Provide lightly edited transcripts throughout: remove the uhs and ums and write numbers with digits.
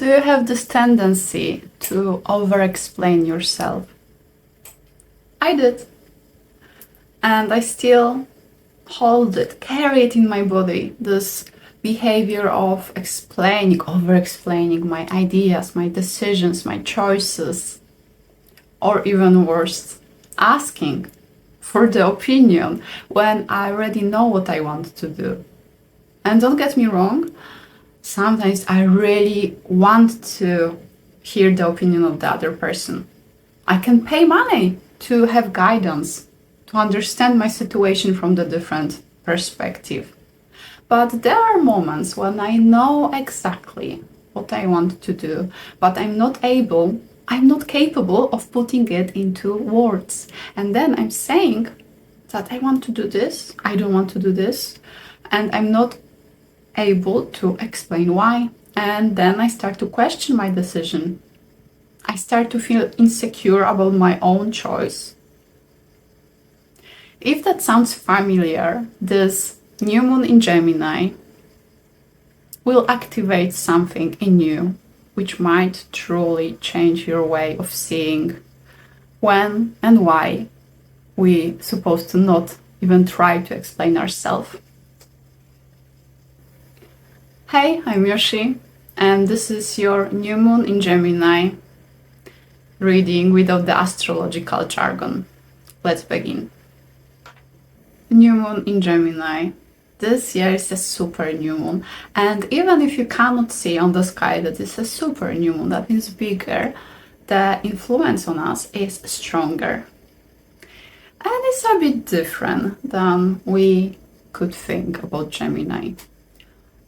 Do you have this tendency to over-explain yourself? I did. And I still hold it, carry it in my body, this behavior of explaining, over-explaining my ideas, my decisions, my choices, or even worse, asking for the opinion when I already know what I want to do. And don't get me wrong, sometimes I really want to hear the opinion of the other person. I can pay money to have guidance, to understand my situation from the different perspective. But there are moments when I know exactly what I want to do, but I'm not capable of putting it into words. And then I'm saying that I want to do this, I don't want to do this, and I'm not able to explain why. And then I start to question my decision. I start to feel insecure about my own choice. If that sounds familiar, this new moon in Gemini will activate something in you which might truly change your way of seeing when and why we're supposed to not even try to explain ourselves. Hey, I'm Yoshi, and this is your new moon in Gemini reading without the astrological jargon. Let's begin. New moon in Gemini. This year is a super new moon, and even if you cannot see on the sky that it's a super new moon, that is bigger, the influence on us is stronger. And it's a bit different than we could think about Gemini.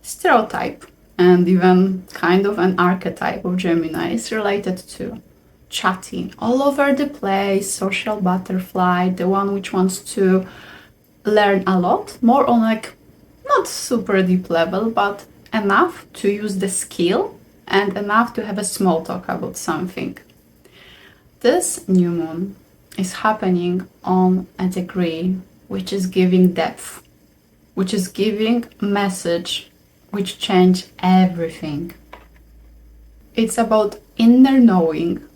Stereotype and even kind of an archetype of Gemini is related to chatty, all over the place, social butterfly, the one which wants to learn a lot, more on like not super deep level, but enough to use the skill and enough to have a small talk about something. This new moon is happening on a degree which is giving depth, which is giving message which change everything. It's about inner knowing,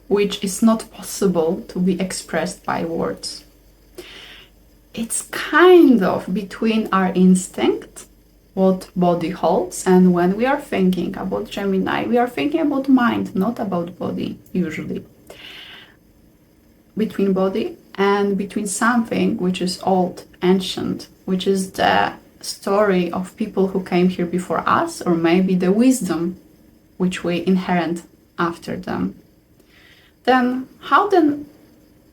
which is not possible to be expressed by words. It's kind of between our instinct, what body holds, and when we are thinking about Gemini, we are thinking about mind, not about body, usually. Between body and between something which is old, ancient, which is the story of people who came here before us, or maybe the wisdom which we inherit after them. Then how the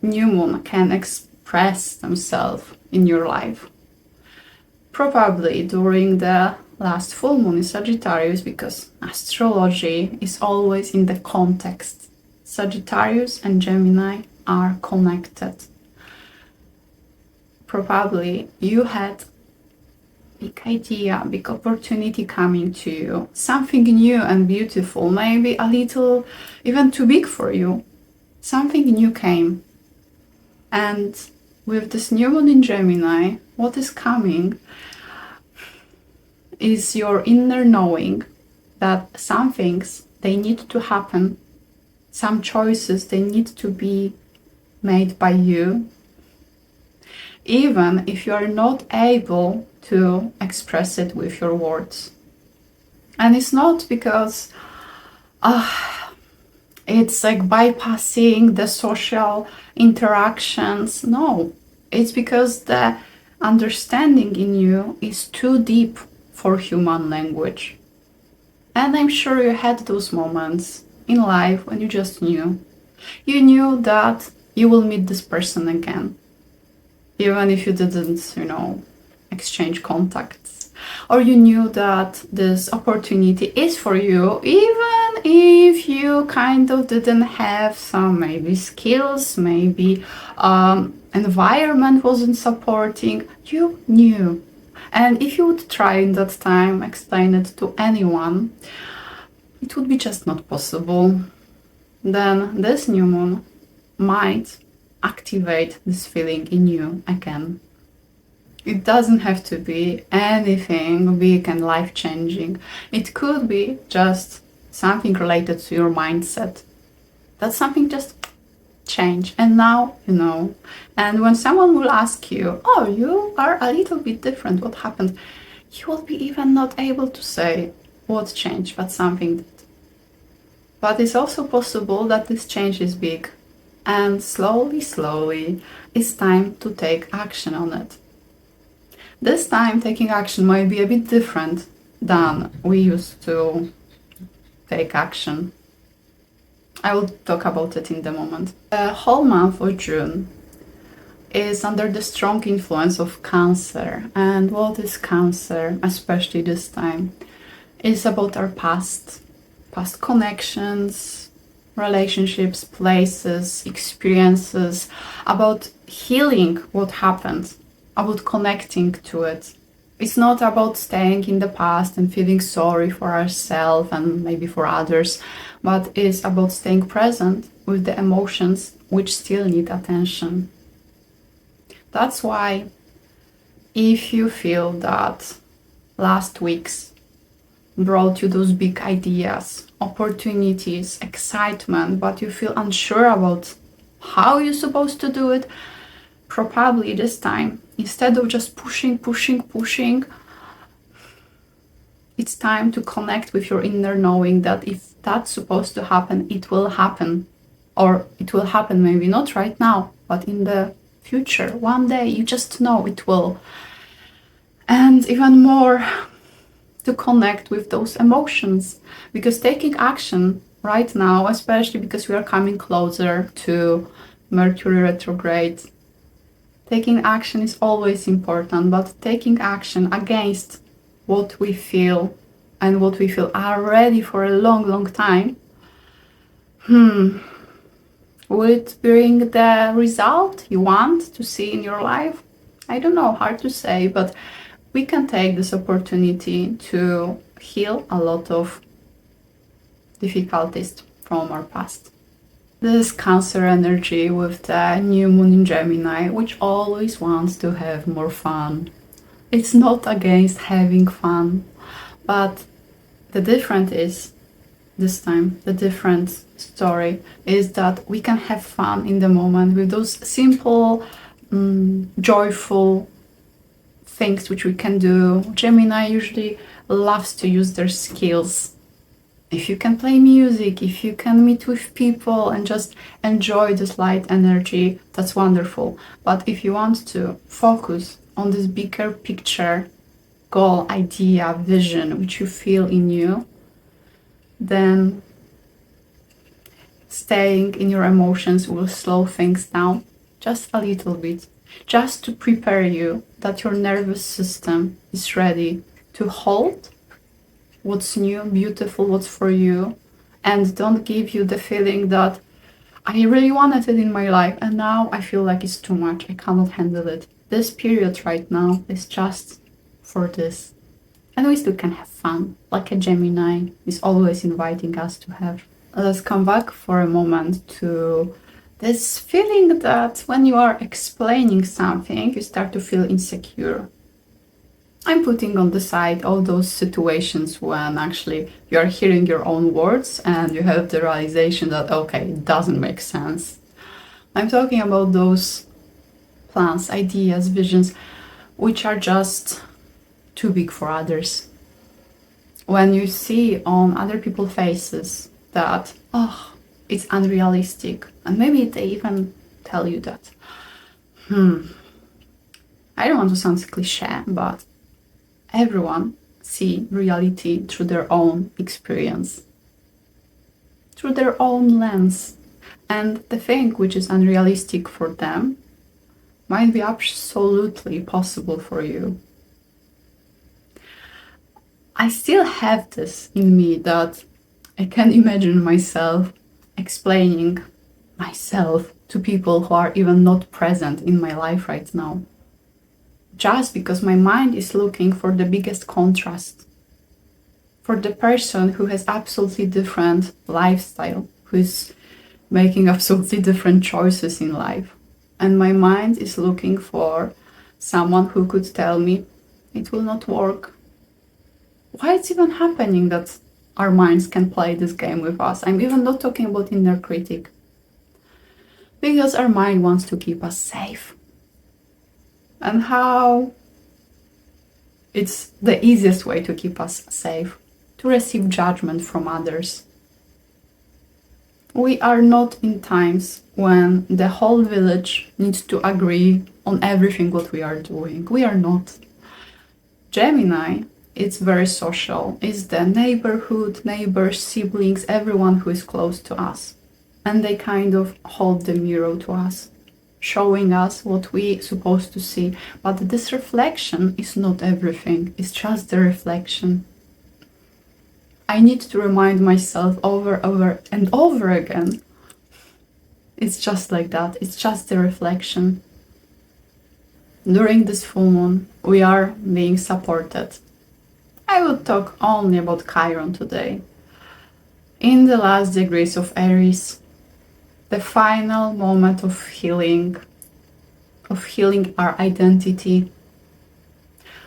new moon can express themselves in your life? Probably during the last full moon in Sagittarius, because astrology is always in the context. Sagittarius and Gemini are connected. Probably you had big idea, big opportunity coming to you, something new and beautiful, maybe a little even too big for you. Something new came. And with this new moon in Gemini, what is coming is your inner knowing that some things, they need to happen. Some choices, they need to be made by you, even if you are not able to express it with your words. And it's not because it's like bypassing the social interactions. No, it's because the understanding in you is too deep for human language. And I'm sure you had those moments in life when you just knew. You knew that you will meet this person again, even if you didn't, exchange contacts. Or you knew that this opportunity is for you, even if you kind of didn't have some maybe skills, maybe environment wasn't supporting. You knew. And if you would try in that time, explain it to anyone, it would be just not possible. Then this new moon might activate this feeling in you again. It doesn't have to be anything big and life-changing. It could be just something related to your mindset. That something just change, and now you know. And when someone will ask you, oh, you are a little bit different, what happened? You will be even not able to say what changed, but something did. But it's also possible that this change is big, and slowly it's time to take action on it. This time taking action might be a bit different than we used to take action. I will talk about it in the moment. The whole month of June is under the strong influence of Cancer. And what is Cancer, especially this time? It's about our past connections, relationships, places, experiences, about healing what happened, about connecting to it. It's not about staying in the past and feeling sorry for ourselves and maybe for others, but it's about staying present with the emotions which still need attention. That's why if you feel that last weeks brought you those big ideas, opportunities, excitement, but you feel unsure about how you're supposed to do it, probably this time, instead of just pushing, it's time to connect with your inner knowing that if that's supposed to happen, it will happen. Or it will happen maybe not right now, but in the future. One day, you just know it will. And even more, to connect with those emotions. Because taking action right now, especially because we are coming closer to Mercury retrograde, taking action is always important, but taking action against what we feel and what we feel already for a long time, will it bring the result you want to see in your life? I don't know, hard to say, but we can take this opportunity to heal a lot of difficulties from our past. This Cancer energy with the new moon in Gemini, which always wants to have more fun. It's not against having fun, but the difference is, this time, the different story is that we can have fun in the moment with those simple, joyful things which we can do. Gemini usually loves to use their skills. If you can play music, if you can meet with people and just enjoy this light energy, that's wonderful. But if you want to focus on this bigger picture, goal, idea, vision, which you feel in you, then staying in your emotions will slow things down just a little bit, just to prepare you that your nervous system is ready to hold what's new, beautiful, what's for you, and don't give you the feeling that I really wanted it in my life and now I feel like it's too much, I cannot handle it. This period right now is just for this. And we still can have fun, like a Gemini is always inviting us to have. Let's come back for a moment to this feeling that when you are explaining something, you start to feel insecure. I'm putting on the side all those situations when actually you are hearing your own words and you have the realization that, okay, it doesn't make sense. I'm talking about those plans, ideas, visions, which are just too big for others. When you see on other people's faces that, oh, it's unrealistic, and maybe they even tell you that, I don't want to sound cliche, but everyone see reality through their own experience, through their own lens. And the thing which is unrealistic for them might be absolutely possible for you. I still have this in me that I can imagine myself explaining myself to people who are even not present in my life right now. Just because my mind is looking for the biggest contrast, for the person who has absolutely different lifestyle, who is making absolutely different choices in life. And my mind is looking for someone who could tell me it will not work. Why it's even happening that our minds can play this game with us. I'm even not talking about inner critic. Because our mind wants to keep us safe. And how? It's the easiest way to keep us safe, to receive judgment from others. We are not in times when the whole village needs to agree on everything what we are doing. We are not. Gemini, it's very social. It's the neighborhood, neighbors, siblings, everyone who is close to us. And they kind of hold the mirror to us, showing us what we're supposed to see. But this reflection is not everything. It's just the reflection. I need to remind myself over and over again. It's just like that. It's just the reflection. During this full moon, we are being supported. I will talk only about Chiron today. In the last degrees of Aries, the final moment of healing our identity,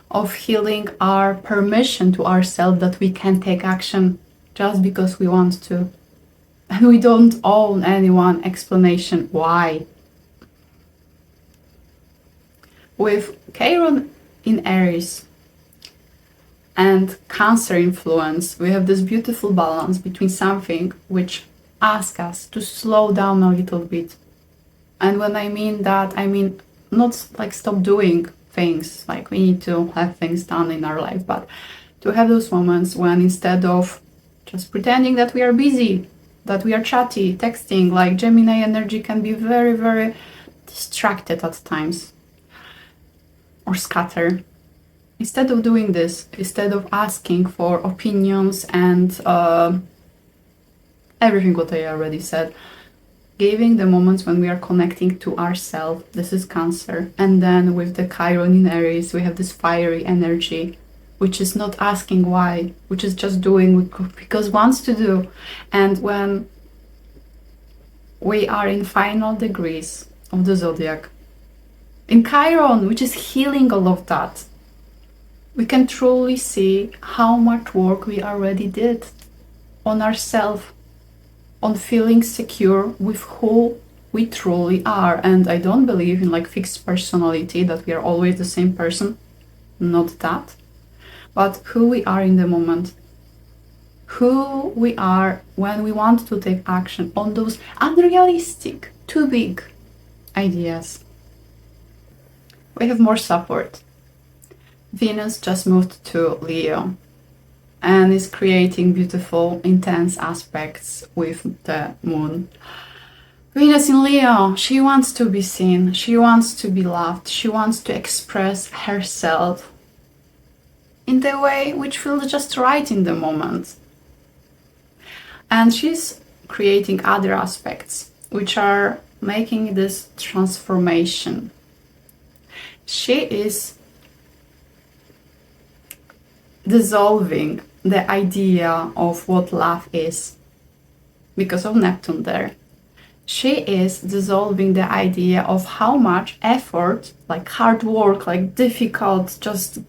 of healing our permission to ourselves that we can take action just because we want to. And we don't owe anyone explanation why. With Chiron in Aries and Cancer influence, we have this beautiful balance between something which asks us to slow down a little bit. And when I mean that, I mean not like stop doing things, like we need to have things done in our life, but to have those moments when instead of just pretending that we are busy, that we are chatty, texting, like Gemini energy can be very, very distracted at times or scatter. Instead of doing this, instead of asking for opinions and everything what I already said, giving the moments when we are connecting to ourselves, this is Cancer. And then with the Chiron in Aries, we have this fiery energy, which is not asking why, which is just doing because wants to do. And when we are in final degrees of the zodiac, in Chiron, which is healing all of that, we can truly see how much work we already did on ourselves, on feeling secure with who we truly are. And I don't believe in like fixed personality, that we are always the same person, not that, but who we are in the moment, who we are when we want to take action on those unrealistic, too big ideas. We have more support. Venus just moved to Leo and is creating beautiful, intense aspects with the moon. Venus in Leo, she wants to be seen, she wants to be loved, she wants to express herself in the way which feels just right in the moment. And she's creating other aspects which are making this transformation. She is dissolving the idea of what love is because of Neptune there. She is dissolving the idea of how much effort, like hard work, like difficult, just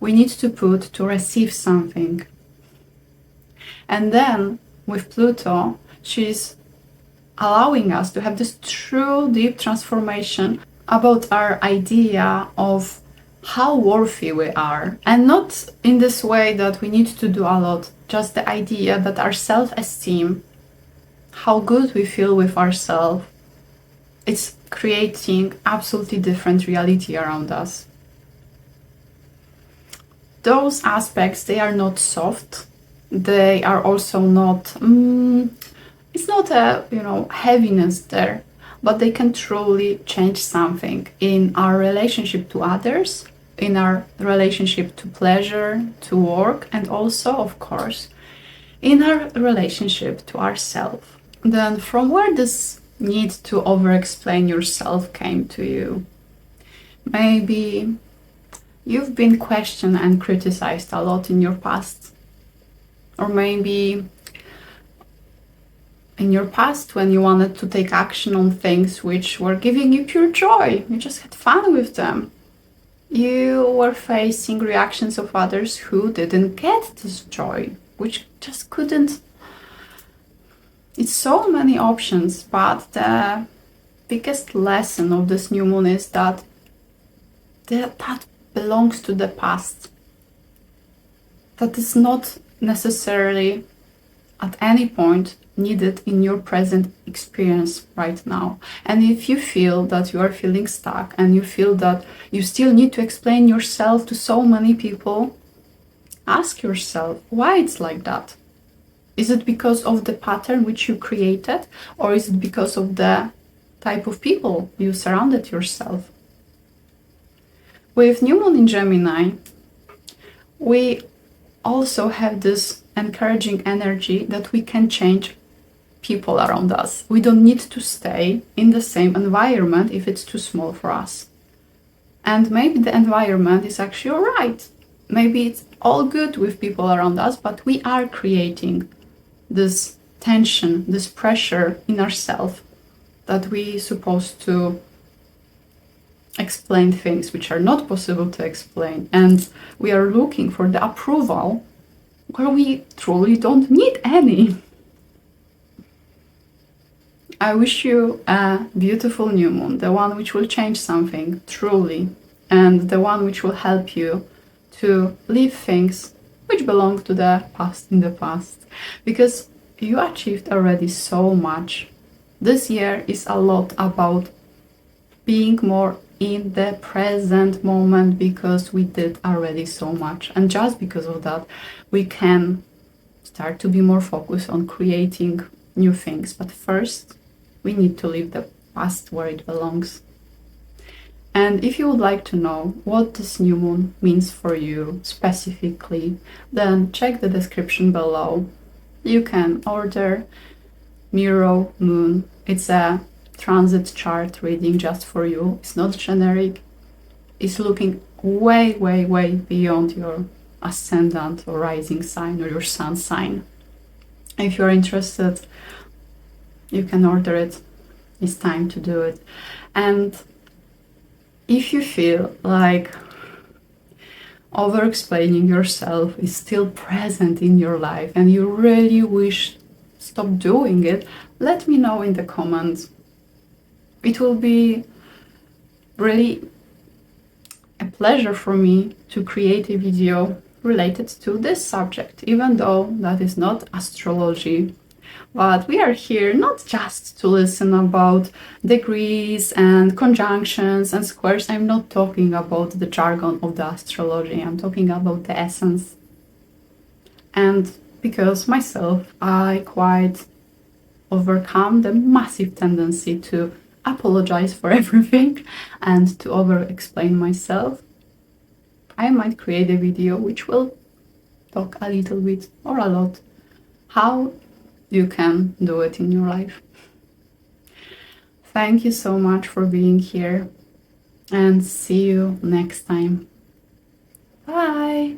we need to put to receive something. And then with Pluto, she's allowing us to have this true deep transformation about our idea of how worthy we are. And not in this way that we need to do a lot, just the idea that our self-esteem, how good we feel with ourselves, it's creating absolutely different reality around us. Those aspects, they are not soft. They are also not, it's not a, heaviness there, but they can truly change something in our relationship to others, in our relationship to pleasure, to work, and also, of course, in our relationship to ourselves. Then from where this need to over-explain yourself came to you? Maybe you've been questioned and criticized a lot in your past. Or maybe in your past when you wanted to take action on things which were giving you pure joy, you just had fun with them. You were facing reactions of others who didn't get this joy. which just couldn't. It's so many options, but the biggest lesson of this new moon is that that belongs to the past. That is not necessarily at any point needed in your present experience right now. And if you feel that you are feeling stuck and you feel that you still need to explain yourself to so many people, ask yourself why it's like that. Is it because of the pattern which you created, or is it because of the type of people you surrounded yourself? With new moon in Gemini, we also have this encouraging energy that we can change people around us. We don't need to stay in the same environment if it's too small for us. And maybe the environment is actually all right. Maybe it's all good with people around us, but we are creating this tension, this pressure in ourselves that we're supposed to explain things which are not possible to explain. And we are looking for the approval where we truly don't need any. I wish you a beautiful new moon, the one which will change something truly, and the one which will help you to leave things which belong to the past in the past, because you achieved already so much. This year is a lot about being more in the present moment, because we did already so much, and just because of that we can start to be more focused on creating new things. But first we need to leave the past where it belongs. And if you would like to know what this new moon means for you specifically, then check the description below. You can order Mirror Moon. It's a transit chart reading just for you. It's not generic. It's looking way, way, way beyond your ascendant or rising sign or your sun sign. If you're interested, you can order it. It's time to do it. And if you feel like over-explaining yourself is still present in your life and you really wish stop doing it, let me know in the comments. It will be really a pleasure for me to create a video related to this subject, even though that is not astrology. But we are here not just to listen about degrees and conjunctions and squares. I'm not talking about the jargon of the astrology. I'm talking about the essence. And because myself, I quite overcome the massive tendency to apologize for everything and to over-explain myself, I might create a video which will talk a little bit or a lot how you can do it in your life. Thank you so much for being here, and see you next time. Bye!